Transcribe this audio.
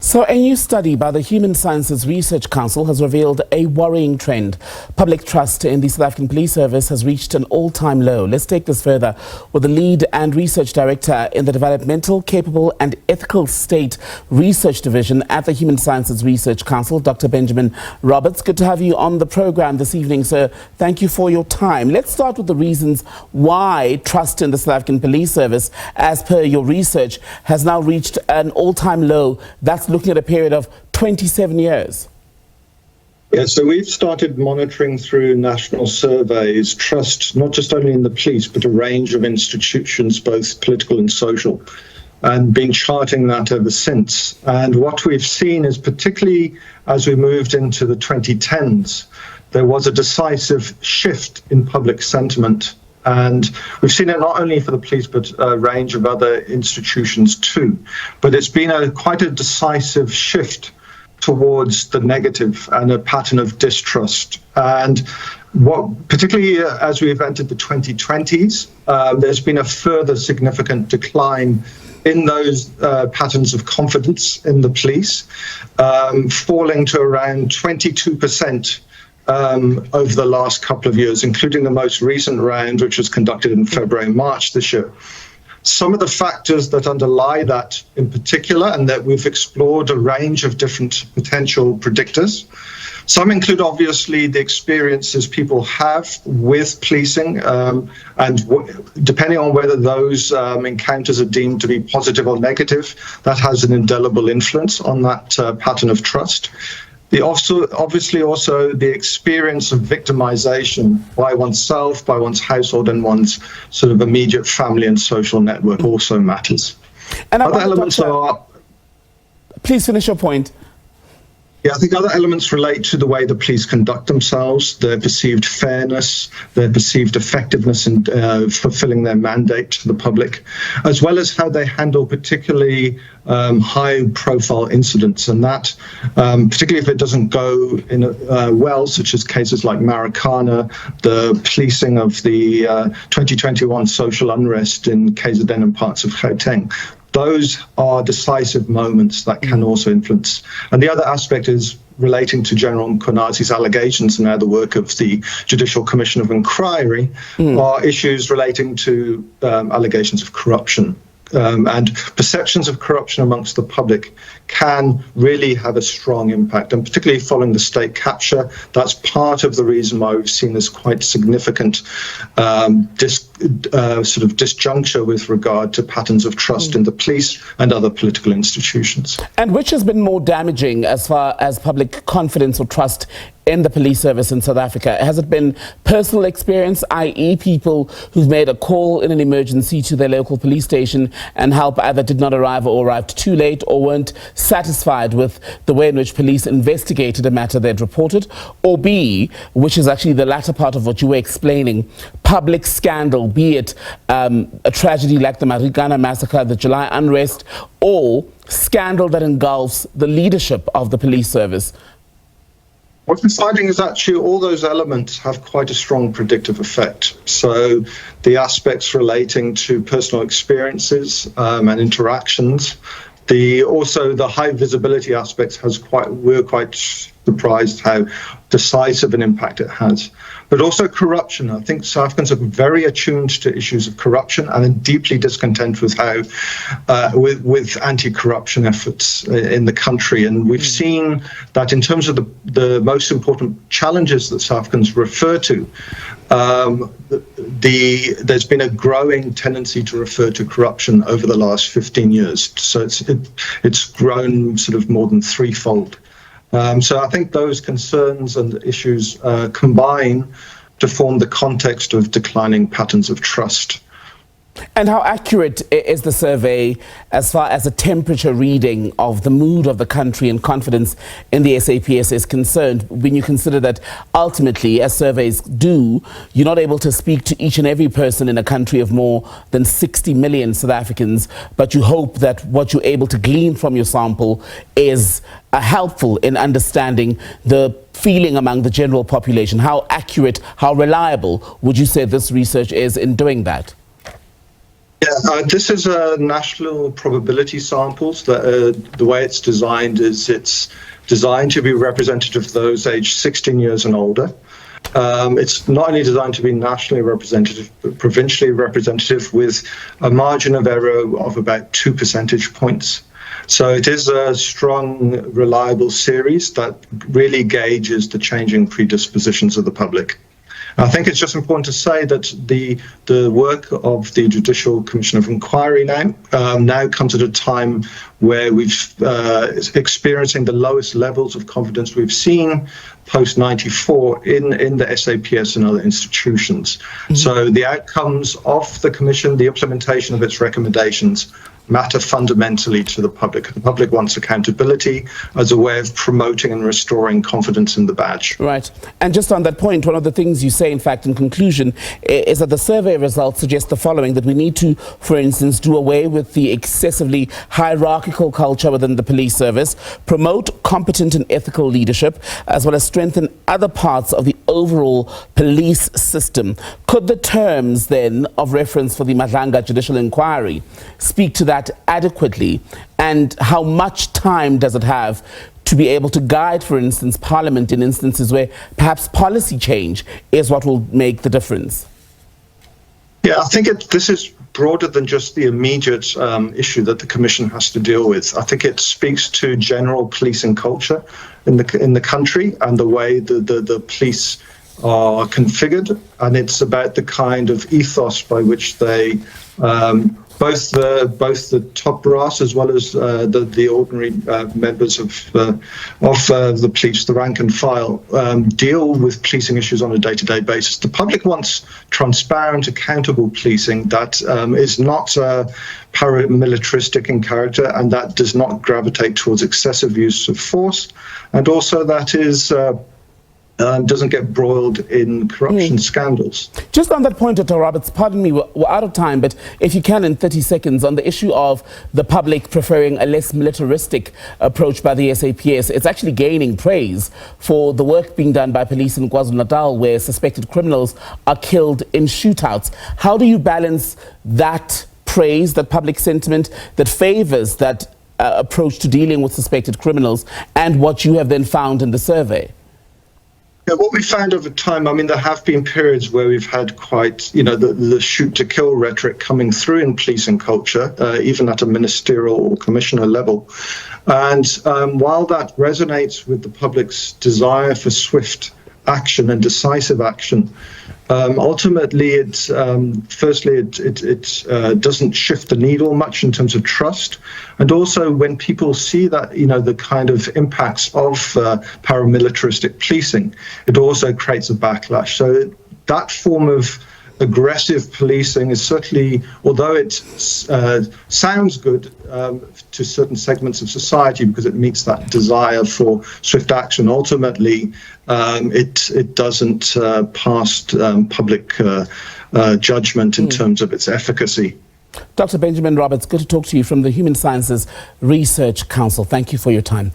So a new study by the Human Sciences Research Council has revealed a worrying trend. Public trust in the South African Police Service has reached an all-time low. Let's take this further with the lead and research director in the Developmental, Capable and Ethical State Research Division at the Human Sciences Research Council, Dr. Benjamin Roberts. Good to have you on the program this evening, sir. Thank you for your time. Let's start with the reasons why trust in the South African Police Service, as per your research, has now reached an all-time low. That's looking at a period of 27 years. Yeah, so we've started monitoring through national surveys trust, not just only in the police, but a range of institutions, both political and social, and been charting that ever since. And what we've seen is, particularly as we moved into the 2010s, there was a decisive shift in public sentiment. And we've seen it not only for the police, but a range of other institutions too. But it's been quite a decisive shift towards the negative and a pattern of distrust. And particularly as we've entered the 2020s, there's been a further significant decline in those patterns of confidence in the police, falling to around 22%. Over the last couple of years, including the most recent round, which was conducted in February and March this year. Some of the factors that underlie that in particular, and that we've explored a range of different potential predictors. Some include, obviously, the experiences people have with policing, and depending on whether those encounters are deemed to be positive or negative, that has an indelible influence on that pattern of trust. Obviously also the experience of victimization by oneself, by one's household and one's sort of immediate family and social network also matters. And other elements are... Please finish your point. Yeah, I think other elements relate to the way the police conduct themselves, their perceived fairness, their perceived effectiveness in fulfilling their mandate to the public, as well as how they handle particularly high-profile incidents. And that, particularly if it doesn't go well, such as cases like Marikana, the policing of the 2021 social unrest in KZN and parts of Gauteng. Those are decisive moments that can also influence. And the other aspect is relating to General Mkonazi's allegations and now the work of the Judicial Commission of Inquiry are issues relating to allegations of corruption. And perceptions of corruption amongst the public can really have a strong impact, and particularly following the state capture, that's part of the reason why we've seen this quite significant sort of disjuncture with regard to patterns of trust in the police and other political institutions. And which has been more damaging as far as public confidence or trust in the police service in South Africa? Has it been personal experience, i.e. people who've made a call in an emergency to their local police station and help either did not arrive or arrived too late or weren't satisfied with the way in which police investigated a matter they'd reported? Or B, which is actually the latter part of what you were explaining, public scandal, be it a tragedy like the Marikana massacre, the July unrest, or scandal that engulfs the leadership of the police service? What we're finding is actually all those elements have quite a strong predictive effect. So the aspects relating to personal experiences and interactions, also the high visibility aspects we're quite surprised how decisive an impact it has. But also corruption. I think South Africans are very attuned to issues of corruption and are deeply discontent with how, with anti-corruption efforts in the country. And we've seen that in terms of the most important challenges that South Africans refer to, there's been a growing tendency to refer to corruption over the last 15 years. So it's grown sort of more than threefold. So I think those concerns and issues combine to form the context of declining patterns of trust. And how accurate is the survey as far as a temperature reading of the mood of the country and confidence in the SAPS is concerned, when you consider that ultimately, as surveys do, you're not able to speak to each and every person in a country of more than 60 million South Africans, but you hope that what you're able to glean from your sample is helpful in understanding the feeling among the general population. How accurate, how reliable would you say this research is in doing that? Yeah, this is a national probability samples. The way it's designed is it's designed to be representative of those aged 16 years and older. It's not only designed to be nationally representative, but provincially representative with a margin of error of about 2 percentage points. So it is a strong, reliable series that really gauges the changing predispositions of the public. I think it's just important to say that the work of the Judicial Commission of Inquiry now comes at a time where we've experiencing the lowest levels of confidence we've seen post 94 in the SAPS and other institutions. Mm-hmm. So the outcomes of the Commission, the implementation of its recommendations, matter fundamentally to the public. The public wants accountability as a way of promoting and restoring confidence in the badge. Right. And just on that point, one of the things you say, in fact, in conclusion, is that the survey results suggest the following, that we need to, for instance, do away with the excessively hierarchical culture within the police service, promote competent and ethical leadership, as well as strengthen other parts of the overall police system. Could the terms, then, of reference for the Madlanga Judicial Inquiry speak to that adequately, and how much time does it have to be able to guide, for instance, Parliament in instances where perhaps policy change is what will make the difference? Yeah, I think this is broader than just the immediate issue that the Commission has to deal with. I think it speaks to general policing culture in the country and the way the police are configured, and it's about the kind of ethos by which they both the top brass as well as the ordinary members of the police, the rank and file, deal with policing issues on a day-to-day basis. The public wants transparent, accountable policing that is not paramilitaristic in character and that does not gravitate towards excessive use of force, and also that is doesn't get broiled in corruption scandals. Just on that point, Dr. Roberts, pardon me, we're out of time, but if you can in 30 seconds, on the issue of the public preferring a less militaristic approach by the SAPS, it's actually gaining praise for the work being done by police in KwaZulu-Natal, where suspected criminals are killed in shootouts. How do you balance that praise, that public sentiment that favors that approach to dealing with suspected criminals, and what you have then found in the survey? Yeah, what we found over time, I mean, there have been periods where we've had quite, the shoot-to-kill rhetoric coming through in policing culture, even at a ministerial or commissioner level. And while that resonates with the public's desire for swift action and decisive action, ultimately, it doesn't shift the needle much in terms of trust. And also, when people see that, the kind of impacts of paramilitaristic policing, it also creates a backlash. So that form of aggressive policing is certainly, although it sounds good to certain segments of society because it meets that desire for swift action, ultimately it doesn't pass public judgment in terms of its efficacy. Dr. Benjamin Roberts, good to talk to you from the Human Sciences Research Council. Thank you for your time.